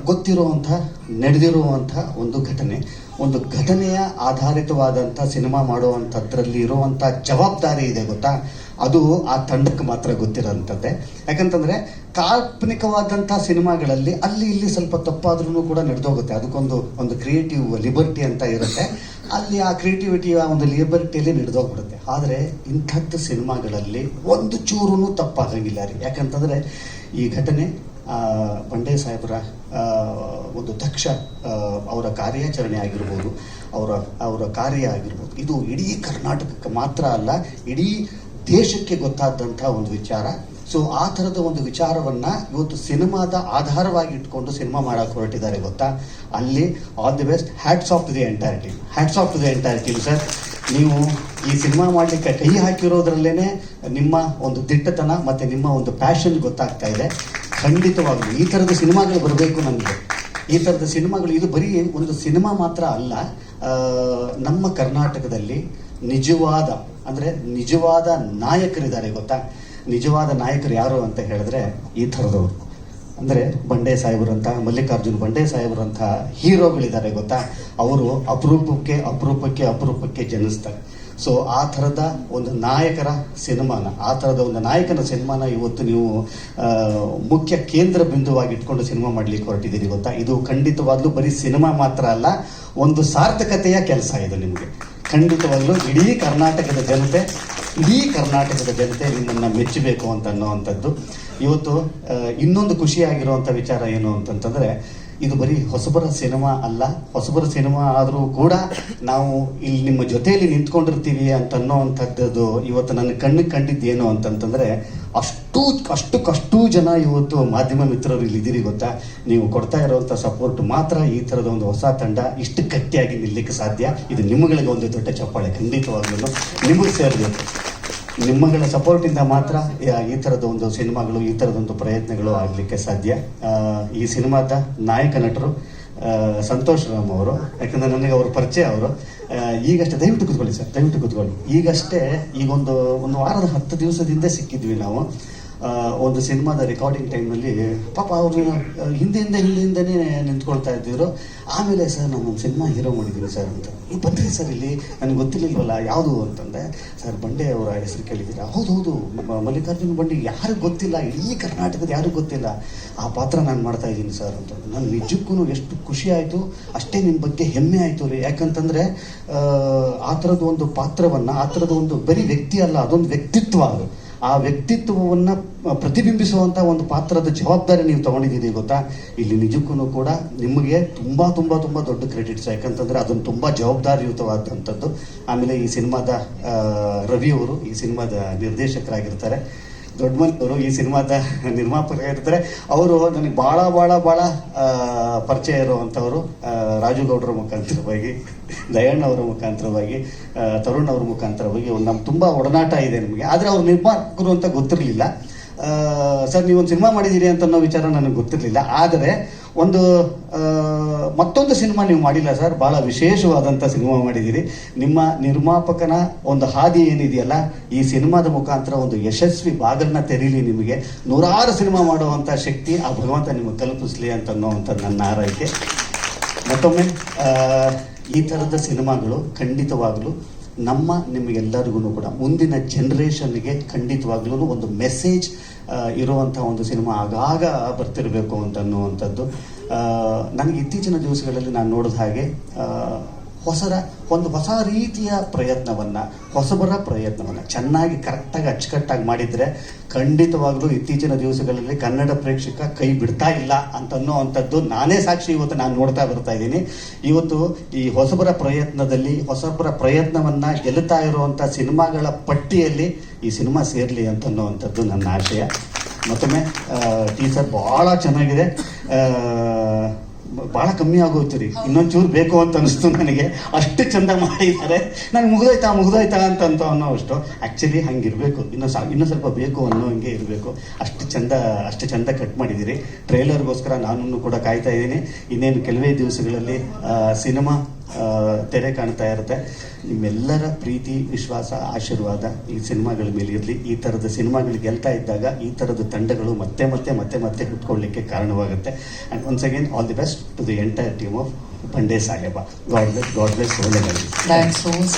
ಗೊತ್ತಿರುವಂಥ ನಡೆದಿರುವಂಥ ಒಂದು ಘಟನೆಯ ಆಧಾರಿತವಾದಂಥ ಸಿನಿಮಾ ಮಾಡುವಂಥದ್ರಲ್ಲಿ ಇರುವಂಥ ಜವಾಬ್ದಾರಿ ಇದೆ ಗೊತ್ತಾ, ಅದು ಆ ತಂಡಕ್ಕೆ ಮಾತ್ರ ಗೊತ್ತಿರೋಂಥದ್ದೇ. ಯಾಕಂತಂದರೆ ಕಾಲ್ಪನಿಕವಾದಂಥ ಸಿನಿಮಾಗಳಲ್ಲಿ ಅಲ್ಲಿ ಇಲ್ಲಿ ಸ್ವಲ್ಪ ತಪ್ಪಾದ್ರೂ ಕೂಡ ನಡೆದೋಗುತ್ತೆ. ಅದಕ್ಕೊಂದು ಕ್ರಿಯೇಟಿವ್ ಲಿಬರ್ಟಿ ಅಂತ ಇರುತ್ತೆ. ಅಲ್ಲಿ ಆ ಕ್ರಿಯೇಟಿವಿಟಿಯ ಒಂದು ಲಿಬರ್ಟಿಯಲ್ಲಿ ನಡೆದೋಗ್ಬಿಡುತ್ತೆ. ಆದರೆ ಇಂಥದ್ದು ಸಿನಿಮಾಗಳಲ್ಲಿ ಒಂದು ಚೂರೂ ತಪ್ಪಾಗಂಗಿಲ್ಲ ರೀ. ಯಾಕಂತಂದರೆ ಈ ಘಟನೆ ಬಂಡೆ ಸಾಹೇಬರ ಒಂದು ದಕ್ಷ ಅವರ ಕಾರ್ಯಾಚರಣೆ ಆಗಿರ್ಬೋದು, ಅವರ ಕಾರ್ಯ ಆಗಿರ್ಬೋದು, ಇದು ಇಡೀ ಕರ್ನಾಟಕಕ್ಕೆ ಮಾತ್ರ ಅಲ್ಲ, ಇಡೀ ದೇಶಕ್ಕೆ ಗೊತ್ತಾದಂಥ ಒಂದು ವಿಚಾರ. ಸೊ ಆ ಥರದ ಒಂದು ವಿಚಾರವನ್ನು ಇವತ್ತು ಸಿನಿಮಾದ ಆಧಾರವಾಗಿ ಇಟ್ಕೊಂಡು ಸಿನಿಮಾ ಮಾಡೋಕ್ಕೆ ಹೊರಟಿದ್ದಾರೆ ಗೊತ್ತಾ. ಅಲ್ಲಿ all the best, hats off to the entire team, hats off to the entire team sir. ನೀವು ಈ ಸಿನಿಮಾ ಮಾಡಲಿಕ್ಕೆ ಕೈ ಹಾಕಿರೋದ್ರಲ್ಲೇ ನಿಮ್ಮ ಒಂದು ದಿಟ್ಟತನ ಮತ್ತು ನಿಮ್ಮ ಒಂದು ಪ್ಯಾಷನ್ ಗೊತ್ತಾಗ್ತಾ ಇದೆ. ಖಂಡಿತವಾಗ್ಲೂ ಈ ಥರದ ಸಿನಿಮಾಗಳು ಬರಬೇಕು ನಮಗೆ. ಈ ಥರದ ಸಿನಿಮಾಗಳು, ಇದು ಬರೀ ಒಂದು ಸಿನಿಮಾ ಮಾತ್ರ ಅಲ್ಲ, ನಮ್ಮ ಕರ್ನಾಟಕದಲ್ಲಿ ನಿಜವಾದ ನಾಯಕರಿದ್ದಾರೆ ಗೊತ್ತಾ. ನಿಜವಾದ ನಾಯಕರು ಯಾರು ಅಂತ ಹೇಳಿದ್ರೆ ಈ ಥರದವರು, ಅಂದರೆ ಬಂಡೆ ಸಾಹೇಬರಂಥ, ಮಲ್ಲಿಕಾರ್ಜುನ್ ಬಂಡೆ ಸಾಹೇಬರಂಥ ಹೀರೋಗಳಿದ್ದಾರೆ ಗೊತ್ತಾ. ಅವರು ಅಪರೂಪಕ್ಕೆ ಜನಿಸ್ತಾರೆ. ಸೊ ಆ ಥರದ ಒಂದು ನಾಯಕನ ಸಿನಿಮಾನ ಇವತ್ತು ನೀವು ಮುಖ್ಯ ಕೇಂದ್ರ ಬಿಂದುವಾಗಿ ಇಟ್ಕೊಂಡು ಸಿನಿಮಾ ಮಾಡಲಿಕ್ಕೆ ಹೊರಟಿದ್ದೀರಿ ಗೊತ್ತಾ. ಇದು ಖಂಡಿತವಾಗ್ಲೂ ಬರೀ ಸಿನಿಮಾ ಮಾತ್ರ ಅಲ್ಲ, ಒಂದು ಸಾರ್ಥಕತೆಯ ಕೆಲಸ ಇದು ನಿಮಗೆ. ಖಂಡಿತವಾಗ್ಲೂ ಇಡೀ ಕರ್ನಾಟಕದ ಜನತೆ ನಿಮ್ಮನ್ನು ಮೆಚ್ಚಬೇಕು ಅಂತ ಅನ್ನೋವಂಥದ್ದು. ಇವತ್ತು ಇನ್ನೊಂದು ಖುಷಿಯಾಗಿರುವಂಥ ವಿಚಾರ ಏನು ಅಂತಂತಂದರೆ, ಇದು ಬರೀ ಹೊಸಬರ ಸಿನಿಮಾ ಅಲ್ಲ. ಹೊಸಬರ ಸಿನಿಮಾ ಆದರೂ ಕೂಡ ನಾವು ಇಲ್ಲಿ ನಿಮ್ಮ ಜೊತೆಯಲ್ಲಿ ನಿಂತ್ಕೊಂಡಿರ್ತೀವಿ ಅಂತ ಅನ್ನೋವಂಥದ್ದು ಇವತ್ತು ನನ್ನ ಕಣ್ಣಿಗೆ ಕಂಡಿದ್ದೇನು ಅಂತಂತಂದರೆ, ಅಷ್ಟು ಜನ ಇವತ್ತು ಮಾಧ್ಯಮ ಮಿತ್ರರು ಇಲ್ಲಿದ್ದೀರಿ ಗೊತ್ತಾ. ನೀವು ಕೊಡ್ತಾ ಇರೋವಂಥ ಸಪೋರ್ಟ್ ಮಾತ್ರ ಈ ಥರದ ಒಂದು ಹೊಸ ತಂಡ ಇಷ್ಟು ಗಟ್ಟಿಯಾಗಿ ನಿಲ್ಲಕ್ಕೆ ಸಾಧ್ಯ. ಇದು ನಿಮ್ಮಗಳಿಗೆ ಒಂದು ದೊಡ್ಡ ಚಪ್ಪಾಳೆ ಖಂಡಿತವಾಗ್ಲೂ ನಿಮಗೆ ಸೇರಬೇಕು. ನಿಮ್ಮಗಳ ಸಪೋರ್ಟಿಂದ ಮಾತ್ರ ಈ ಥರದ ಒಂದು ಸಿನಿಮಾಗಳು, ಈ ಥರದೊಂದು ಪ್ರಯತ್ನಗಳು ಆಗಲಿಕ್ಕೆ ಸಾಧ್ಯ. ಈ ಸಿನಿಮಾದ ನಾಯಕ ನಟರು ಸಂತೋಷ್ ರಾಮ್ ಅವರು, ಯಾಕಂದರೆ ನನಗೆ ಅವ್ರ ಪರಿಚಯ. ಅವರು ಈಗಷ್ಟೇ, ದಯವಿಟ್ಟು ಕೂತ್ಕೊಳ್ಳಿ. ಈಗ ಒಂದು ವಾರದ 10 ದಿವಸದಿಂದ ಸಿಕ್ಕಿದ್ವಿ ನಾವು ಒಂದು ಸಿನಿಮಾದ ರೆಕಾರ್ಡಿಂಗ್ ಟೈಮ್ನಲ್ಲಿ. ಪಾಪ ಅವರು ಹಿಂದೆಯಿಂದನೇ ನಿಂತ್ಕೊಳ್ತಾ ಇದ್ದರು. ಆಮೇಲೆ ಸರ್ ನಾನೊಂದು ಸಿನಿಮಾ ಹೀರೋ ಮಾಡಿದ್ದೀನಿ ಸರ್ ಅಂತ. ಬಂದ್ರಿ ಸರ್ ಇಲ್ಲಿ, ನನಗೆ ಗೊತ್ತಿರಲಿಲ್ವಲ್ಲ ಯಾವುದು ಅಂತಂದೆ. ಸರ್ ಬಂಡೆ ಅವರ ಹೆಸರು ಕೇಳಿದ್ದೀರಾ? ಹೌದು, ಮಲ್ಲಿಕಾರ್ಜುನ್ ಬಂಡೆ ಯಾರಿಗೂ ಗೊತ್ತಿಲ್ಲ, ಇಡೀ ಕರ್ನಾಟಕದ ಯಾರಿಗೂ ಗೊತ್ತಿಲ್ಲ. ಆ ಪಾತ್ರ ನಾನು ಮಾಡ್ತಾ ಇದ್ದೀನಿ ಸರ್ ಅಂತ. ನಾನು ನಿಜಕ್ಕೂ ಎಷ್ಟು ಖುಷಿ ಆಯಿತು, ಅಷ್ಟೇ ನಿಮ್ಮ ಬಗ್ಗೆ ಹೆಮ್ಮೆ ಆಯಿತು ರೀ. ಯಾಕಂತಂದರೆ ಆ ಥರದ ಒಂದು ಪಾತ್ರವನ್ನು, ಆ ಥರದ ಒಂದು ಬರೀ ವ್ಯಕ್ತಿ ಅಲ್ಲ, ಅದೊಂದು ವ್ಯಕ್ತಿತ್ವ. ಅದು ಆ ವ್ಯಕ್ತಿತ್ವವನ್ನು ಪ್ರತಿಬಿಂಬಿಸುವಂಥ ಒಂದು ಪಾತ್ರದ ಜವಾಬ್ದಾರಿ ನೀವು ತೊಗೊಂಡಿದ್ದೀರಿ ಗೊತ್ತಾ. ಇಲ್ಲಿ ನಿಜಕ್ಕೂ ಕೂಡ ನಿಮಗೆ ತುಂಬ ದೊಡ್ಡ ಕ್ರೆಡಿಟ್ಸ್. ಯಾಕಂತಂದರೆ ಅದೊಂದು ತುಂಬ ಜವಾಬ್ದಾರಿಯುತವಾದಂಥದ್ದು. ಆಮೇಲೆ ಈ ಸಿನಿಮಾದ ರವಿ ಅವರು ಈ ಸಿನಿಮಾದ ನಿರ್ದೇಶಕರಾಗಿರ್ತಾರೆ. ದೊಡ್ಡಮನಿ ಅವರು ಈ ಸಿನಿಮಾದ ನಿರ್ಮಾಪಕರಾಗಿರ್ತಾರೆ. ಅವರು ನನಗೆ ಭಾಳ ಪರಿಚಯ ಇರುವಂಥವರು. ರಾಜು ಗೌಡರ ಮುಖಾಂತರವಾಗಿ, ದಯಣ್ಣ ಅವರ ಮುಖಾಂತರವಾಗಿ, ತರುಣ್ ಅವರ ಮುಖಾಂತರವಾಗಿ ನಮ್ಗೆ ತುಂಬ ಒಡನಾಟ ಇದೆ ನಮಗೆ. ಆದರೆ ಅವ್ರು ನಿರ್ಮಾಪಕರು ಅಂತ ಗೊತ್ತಿರಲಿಲ್ಲ. ಸರ್ ನೀವೊಂದು ಸಿನಿಮಾ ಮಾಡಿದ್ದೀರಿ ಅಂತ ಅನ್ನೋ ವಿಚಾರ ನನಗೆ ಗೊತ್ತಿರಲಿಲ್ಲ. ಆದರೆ ಮತ್ತೊಂದು ಸಿನಿಮಾ ನೀವು ಮಾಡಿಲ್ಲ ಸರ್, ಭಾಳ ವಿಶೇಷವಾದಂಥ ಸಿನಿಮಾ ಮಾಡಿದ್ದೀರಿ. ನಿಮ್ಮ ನಿರ್ಮಾಪಕನ ಒಂದು ಹಾದಿ ಏನಿದೆಯಲ್ಲ, ಈ ಸಿನಿಮಾದ ಮುಖಾಂತರ ಒಂದು ಯಶಸ್ವಿ ಬಾಗಿಲನ್ನ ತೆರೀಲಿ, ನಿಮಗೆ 100 ಸಿನಿಮಾ ಮಾಡುವಂಥ ಶಕ್ತಿ ಆ ಭಗವಂತ ನಿಮಗೆ ಕಲ್ಪಿಸ್ಲಿ ಅಂತ ಅನ್ನೋವಂಥದ್ದು ನನ್ನ ಆರೈಕೆ. ಮತ್ತೊಮ್ಮೆ ಈ ಥರದ ಸಿನಿಮಾಗಳು ಖಂಡಿತವಾಗಲೂ ನಿಮಗೆಲ್ಲರಿಗೂ ಕೂಡ ಮುಂದಿನ ಜನ್ರೇಷನ್ಗೆ ಖಂಡಿತವಾಗ್ಲೂ ಒಂದು ಮೆಸೇಜ್ ಇರುವಂಥ ಒಂದು ಸಿನಿಮಾ ಆಗಾಗ ಬರ್ತಿರಬೇಕು ಅಂತ ಅನ್ನುವಂಥದ್ದು. ನನಗೆ ಇತ್ತೀಚಿನ ದಿವಸಗಳಲ್ಲಿ ನಾನು ನೋಡಿದ ಹಾಗೆ ಹೊಸ ರೀತಿಯ ಹೊಸಬರ ಪ್ರಯತ್ನವನ್ನು ಚೆನ್ನಾಗಿ ಕರೆಕ್ಟಾಗಿ ಅಚ್ಚುಕಟ್ಟಾಗಿ ಮಾಡಿದರೆ ಖಂಡಿತವಾಗ್ಲೂ ಇತ್ತೀಚಿನ ದಿವಸಗಳಲ್ಲಿ ಕನ್ನಡ ಪ್ರೇಕ್ಷಕ ಕೈ ಬಿಡ್ತಾ ಇಲ್ಲ ಅಂತನ್ನೋವಂಥದ್ದು ನಾನೇ ಸಾಕ್ಷಿ. ಇವತ್ತು ನಾನು ನೋಡ್ತಾ ಬರ್ತಾ ಇದ್ದೀನಿ. ಇವತ್ತು ಈ ಹೊಸಬರ ಪ್ರಯತ್ನವನ್ನು ಗೆಲ್ಲುತ್ತಾ ಇರುವಂಥ ಸಿನಿಮಾಗಳ ಪಟ್ಟಿಯಲ್ಲಿ ಈ ಸಿನಿಮಾ ಸೇರಲಿ ಅಂತನ್ನೋವಂಥದ್ದು ನನ್ನ ಆಶಯ. ಮತ್ತೊಮ್ಮೆ ಟೀಸರ್ ಭಾಳ ಚೆನ್ನಾಗಿದೆ. ಭಾಳ ಕಮ್ಮಿ ಆಗೋಯ್ತು ರೀ, ಇನ್ನೊಂಚೂರು ಬೇಕು ಅಂತ ಅನಿಸ್ತು ನನಗೆ. ಅಷ್ಟು ಚಂದ ಮಾಡಿದ್ದಾರೆ. ನನಗೆ ಮುಗ್ದೋಯ್ತಾ ಅಂತ ಅನ್ನೋವಷ್ಟು. ಆ್ಯಕ್ಚುಲಿ ಹಂಗಿರಬೇಕು, ಇನ್ನೂ ಸ್ವಲ್ಪ ಬೇಕು ಅನ್ನೋ ಹಂಗೆ ಇರಬೇಕು. ಅಷ್ಟು ಚಂದ ಕಟ್ ಮಾಡಿದ್ದೀರಿ. ಟ್ರೈಲರ್ಗೋಸ್ಕರ ನಾನು ಕೂಡ ಕಾಯ್ತಾ ಇದ್ದೀನಿ. ಇನ್ನೇನು ಕೆಲವೇ ದಿವಸಗಳಲ್ಲಿ ಸಿನಿಮಾ ತೆರೆ ಕಾಣ್ತಾ ಇರುತ್ತೆ. ನಿಮ್ಮೆಲ್ಲರ ಪ್ರೀತಿ, ವಿಶ್ವಾಸ, ಆಶೀರ್ವಾದ ಈ ಸಿನಿಮಾಗಳ ಮೇಲೆ ಇರಲಿ. ಈ ಥರದ ಸಿನಿಮಾಗಳು ಗೆಲ್ತಾ ಇದ್ದಾಗ ಈ ಥರದ ತಂಡಗಳು ಮತ್ತೆ ಮತ್ತೆ ಮತ್ತೆ ಮತ್ತೆ ಹುಟ್ಕೊಳ್ಳಿಕ್ಕೆ ಕಾರಣವಾಗುತ್ತೆ. And once again all the best to the entire team of Bande Saheba. God bless ಒಳ್ಳೆಯದಾಗಲಿ. ಥ್ಯಾಂಕ್ಸ್.